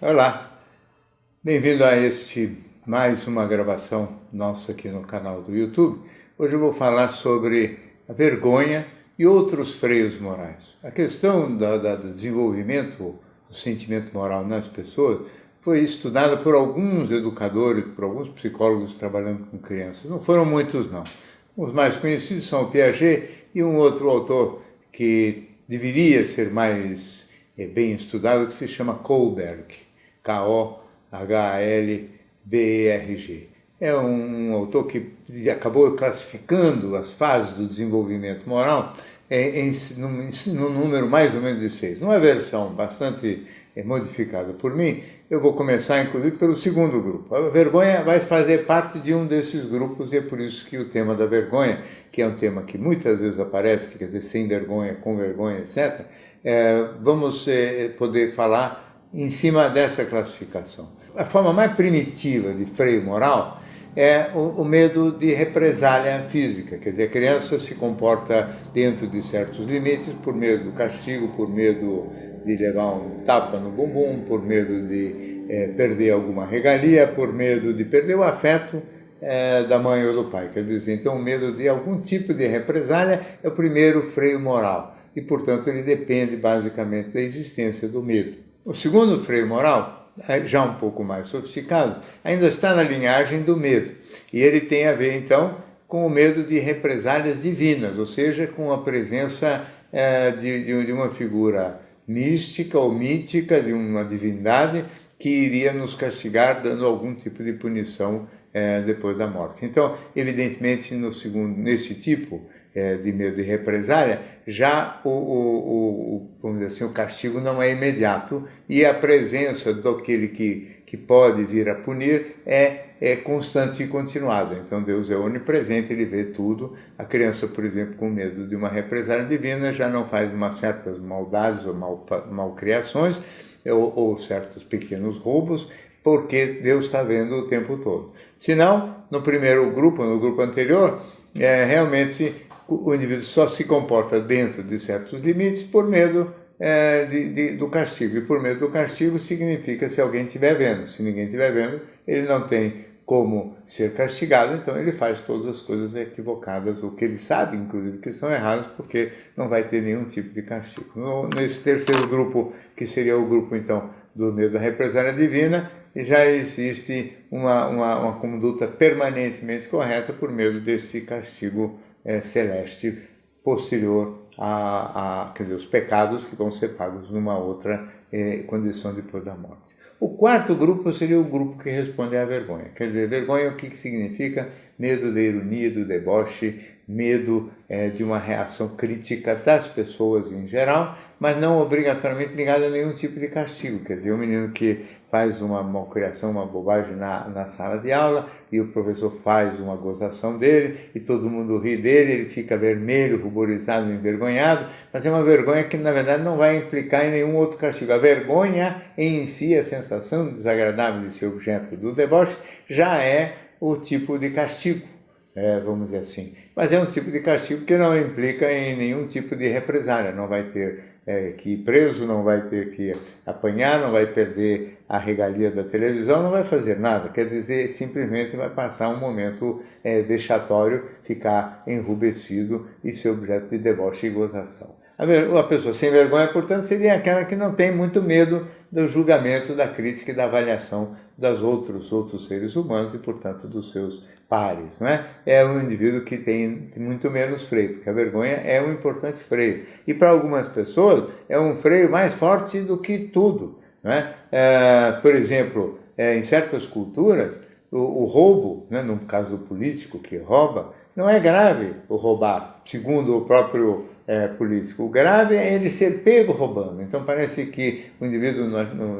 Olá, bem-vindo a mais uma gravação nossa aqui no canal do YouTube. Hoje eu vou falar sobre a vergonha e outros freios morais. A questão do desenvolvimento do sentimento moral nas pessoas foi estudada por alguns educadores, por alguns psicólogos trabalhando com crianças. Não foram muitos, não. Os mais conhecidos são o Piaget e um outro autor que deveria ser mais bem estudado, que se chama Kohlberg. Kohlberg. É um autor que acabou classificando as fases do desenvolvimento moral num número mais ou menos de 6. Numa versão bastante modificada por mim, eu vou começar, inclusive, pelo segundo grupo. A vergonha vai fazer parte de um desses grupos e é por isso que o tema da vergonha, que é um tema que muitas vezes aparece, que quer dizer, sem vergonha, com vergonha, etc., vamos poder falar em cima dessa classificação. A forma mais primitiva de freio moral é o medo de represália física, quer dizer, a criança se comporta dentro de certos limites por medo do castigo, por medo de levar um tapa no bumbum, por medo de perder alguma regalia, por medo de perder o afeto da mãe ou do pai. Quer dizer, então o medo de algum tipo de represália é o primeiro freio moral e, portanto, ele depende basicamente da existência do medo. O segundo freio moral, já um pouco mais sofisticado, ainda está na linhagem do medo. E ele tem a ver, então, com o medo de represálias divinas, ou seja, com a presença de uma figura mística ou mítica, de uma divindade, que iria nos castigar dando algum tipo de punição depois da morte. Então, evidentemente, nesse tipo de medo de represália, já vamos dizer assim, o castigo não é imediato e a presença daquele que pode vir a punir é constante e continuada. Então Deus é onipresente, Ele vê tudo. A criança, por exemplo, com medo de uma represália divina, já não faz umas certas maldades ou malcriações ou certos pequenos roubos, porque Deus está vendo o tempo todo. Senão, no primeiro grupo, no grupo anterior, realmente o indivíduo só se comporta dentro de certos limites por medo do castigo. E por medo do castigo significa se alguém estiver vendo. Se ninguém estiver vendo, ele não tem como ser castigado, então ele faz todas as coisas equivocadas, ou que ele sabe, inclusive, que são erradas, porque não vai ter nenhum tipo de castigo. Nesse terceiro grupo, que seria o grupo, então, do medo da represália divina, já existe uma conduta permanentemente correta por medo desse castigo celeste posterior quer dizer, os pecados que vão ser pagos numa outra condição depois da morte. O quarto grupo seria o grupo que responde à vergonha. Quer dizer, vergonha o que significa? Medo da ironia, do deboche, medo de uma reação crítica das pessoas em geral, mas não obrigatoriamente ligado a nenhum tipo de castigo. Quer dizer, um menino que faz uma malcriação, uma bobagem na sala de aula e o professor faz uma gozação dele e todo mundo ri dele, ele fica vermelho, ruborizado, envergonhado, mas é uma vergonha que na verdade não vai implicar em nenhum outro castigo. A vergonha em si, a sensação desagradável de ser objeto do deboche, já é o tipo de castigo. Vamos dizer assim. Mas é um tipo de castigo que não implica em nenhum tipo de represália, não vai ter que ir preso, não vai ter que apanhar, não vai perder a regalia da televisão, não vai fazer nada, quer dizer, simplesmente vai passar um momento vexatório, ficar enrubescido e ser objeto de deboche e gozação. A pessoa sem vergonha, portanto, seria aquela que não tem muito medo do julgamento, da crítica e da avaliação dos outros seres humanos e, portanto, dos seus pares. Não é? É um indivíduo que tem muito menos freio, porque a vergonha é um importante freio. E para algumas pessoas é um freio mais forte do que tudo. Não é? Por exemplo, em certas culturas, o roubo, né, no caso do político que rouba, não é grave o roubar, segundo o próprio político. O grave é ele ser pego roubando. Então parece que o indivíduo,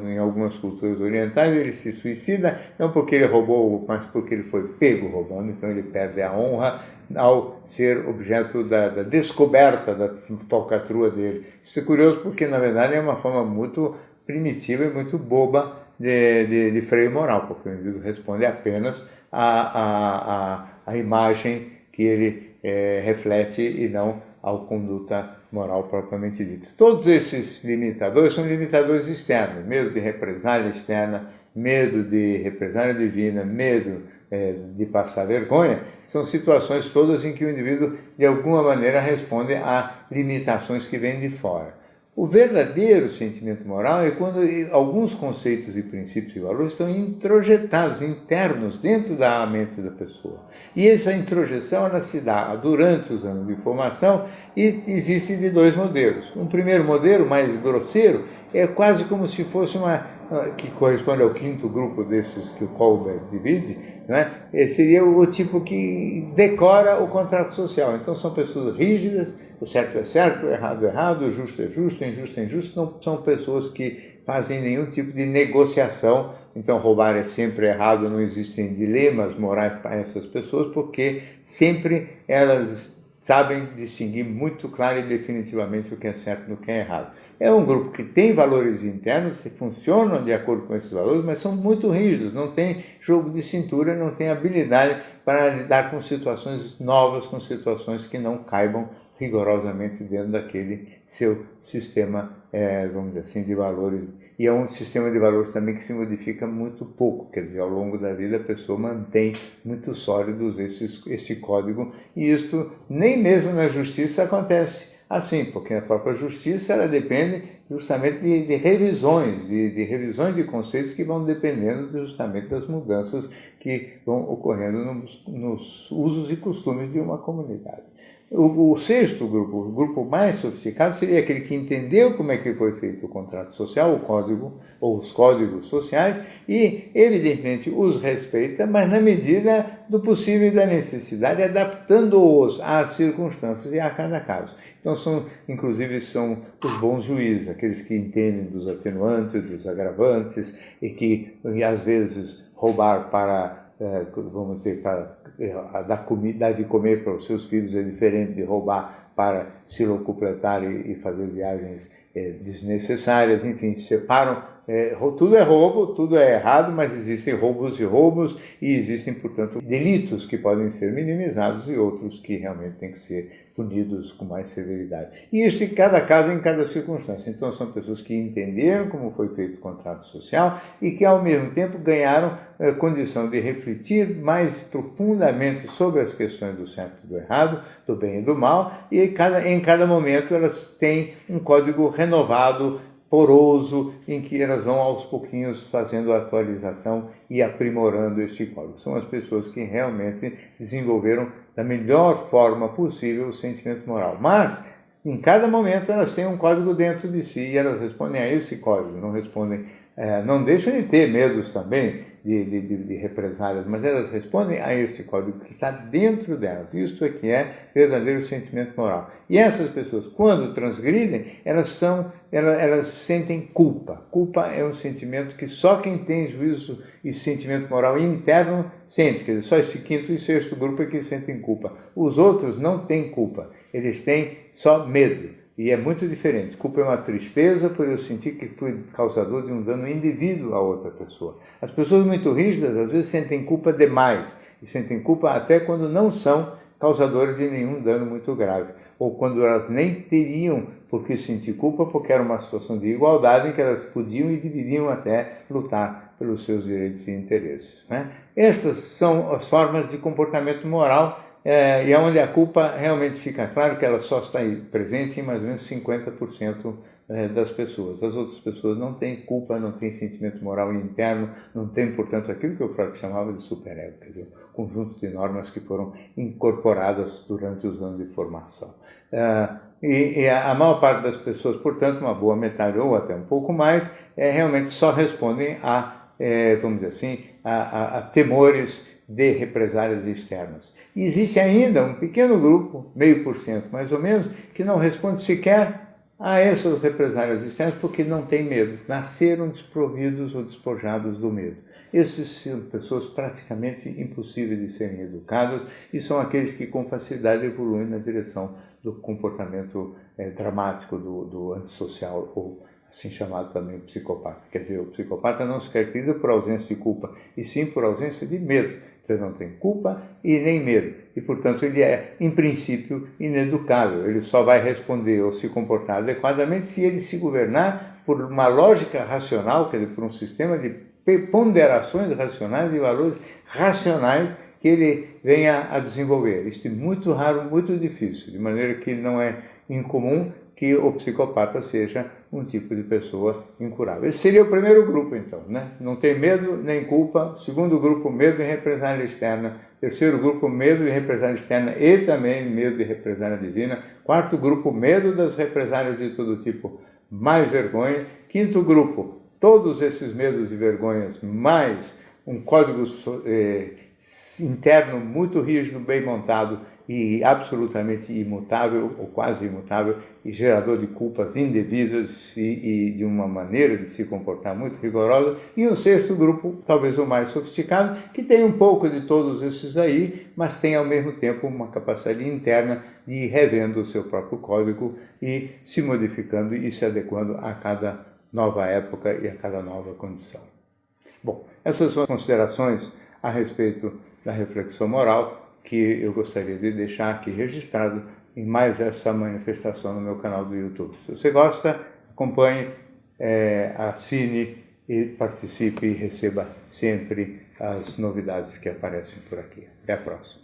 em algumas culturas orientais, ele se suicida, não porque ele roubou, mas porque ele foi pego roubando. Então ele perde a honra ao ser objeto da descoberta da falcatrua dele. Isso é curioso porque, na verdade, é uma forma muito primitiva e muito boba de freio moral, porque o indivíduo responde apenas à imagem que ele reflete e não à conduta moral propriamente dito. Todos esses limitadores são limitadores externos, medo de represália externa, medo de represália divina, medo de passar vergonha, são situações todas em que o indivíduo, de alguma maneira, responde a limitações que vêm de fora. O verdadeiro sentimento moral é quando alguns conceitos e princípios e valores estão introjetados, internos, dentro da mente da pessoa. E essa introjeção ela se dá durante os anos de formação e existe de dois modelos. Um primeiro modelo, mais grosseiro, é quase como se fosse que corresponde ao quinto grupo desses que o Kohlberg divide, né? Seria o tipo que decora o contrato social. Então são pessoas rígidas, o certo é certo, o errado é errado, o justo é justo, o injusto é injusto, não são pessoas que fazem nenhum tipo de negociação. Então roubar é sempre errado, não existem dilemas morais para essas pessoas, porque sempre elas sabem distinguir muito claro e definitivamente o que é certo e o que é errado. É um grupo que tem valores internos, que funcionam de acordo com esses valores, mas são muito rígidos, não tem jogo de cintura, não tem habilidade para lidar com situações novas, com situações que não caibam rigorosamente dentro daquele seu sistema, vamos dizer assim, de valores. E é um sistema de valores também que se modifica muito pouco, quer dizer, ao longo da vida a pessoa mantém muito sólidos esse código, e isto nem mesmo na justiça acontece assim, porque a própria justiça ela depende justamente de revisões, de revisões de conceitos que vão dependendo justamente das mudanças que vão ocorrendo nos usos e costumes de uma comunidade. O sexto grupo, o grupo mais sofisticado, seria aquele que entendeu como é que foi feito o contrato social, o código, ou os códigos sociais, e, evidentemente, os respeita, mas na medida do possível e da necessidade, adaptando-os às circunstâncias e a cada caso. Então, inclusive, são os bons juízes, aqueles que entendem dos atenuantes, dos agravantes, e que, às vezes, roubar para vamos dizer, para dar de comer para os seus filhos é diferente de roubar para se locupletar e fazer viagens desnecessárias, enfim, separam. Tudo é roubo, tudo é errado, mas existem roubos e roubos, e existem, portanto, delitos que podem ser minimizados e outros que realmente têm que ser punidos com mais severidade. E isso em cada caso, em cada circunstância. Então são pessoas que entenderam como foi feito o contrato social e que ao mesmo tempo ganharam condição de refletir mais profundamente sobre as questões do certo e do errado, do bem e do mal, e em cada momento elas têm um código renovado, poroso, em que elas vão aos pouquinhos fazendo a atualização e aprimorando este código. São as pessoas que realmente desenvolveram da melhor forma possível o sentimento moral. Mas, em cada momento, elas têm um código dentro de si e elas respondem a esse código, não respondem, não deixam de ter medos também de represálias, mas elas respondem a esse código que está dentro delas. Isto é que é verdadeiro sentimento moral. E essas pessoas, quando transgridem, elas sentem culpa. Culpa é um sentimento que só quem tem juízo e sentimento moral interno sente. Quer dizer, só esse quinto e sexto grupo é que sentem culpa. Os outros não têm culpa. Eles têm só medo. E é muito diferente. Culpa é uma tristeza por eu sentir que fui causador de um dano indevido a outra pessoa. As pessoas muito rígidas, às vezes, sentem culpa demais. E sentem culpa até quando não são causadores de nenhum dano muito grave. Ou quando elas nem teriam por que sentir culpa, porque era uma situação de igualdade em que elas podiam e deveriam até lutar pelos seus direitos e interesses, né? Essas são as formas de comportamento moral, e é onde a culpa realmente fica claro que ela só está aí presente em mais ou menos 50% das pessoas. As outras pessoas não têm culpa, não têm sentimento moral interno, não têm, portanto, aquilo que o Freud chamava de superego, quer dizer, um conjunto de normas que foram incorporadas durante os anos de formação. E a maior parte das pessoas, portanto, uma boa metade ou até um pouco mais, realmente só respondem vamos dizer assim, a temores de represálias externas. E existe ainda um pequeno grupo, 0,5% mais ou menos, que não responde sequer a essas represálias externas porque não têm medo, nasceram desprovidos ou despojados do medo. Essas são pessoas praticamente impossíveis de serem educadas e são aqueles que com facilidade evoluem na direção do comportamento dramático do antissocial ou assim chamado também psicopata. Quer dizer, o psicopata não se caracteriza por ausência de culpa, e sim por ausência de medo. Você não tem culpa e nem medo. E, portanto, ele é, em princípio, ineducável. Ele só vai responder ou se comportar adequadamente se ele se governar por uma lógica racional, quer dizer, por um sistema de ponderações racionais e valores racionais que ele venha a desenvolver. Isto é muito raro, muito difícil, de maneira que não é incomum que o psicopata seja um tipo de pessoa incurável. Esse seria o primeiro grupo, então, né? Não tem medo nem culpa. Segundo grupo, medo de represália externa. Terceiro grupo, medo de represália externa e também medo de represália divina. Quarto grupo, medo das represálias de todo tipo, mais vergonha. Quinto grupo, todos esses medos e vergonhas, mais um código interno muito rígido, bem montado e absolutamente imutável, ou quase imutável, e gerador de culpas indevidas e de uma maneira de se comportar muito rigorosa. E um sexto grupo, talvez o mais sofisticado, que tem um pouco de todos esses aí, mas tem ao mesmo tempo uma capacidade interna de ir revendo o seu próprio código e se modificando e se adequando a cada nova época e a cada nova condição. Bom, essas são as considerações a respeito da reflexão moral que eu gostaria de deixar aqui registrado em mais essa manifestação no meu canal do YouTube. Se você gosta, acompanhe, assine e participe e receba sempre as novidades que aparecem por aqui. Até a próxima.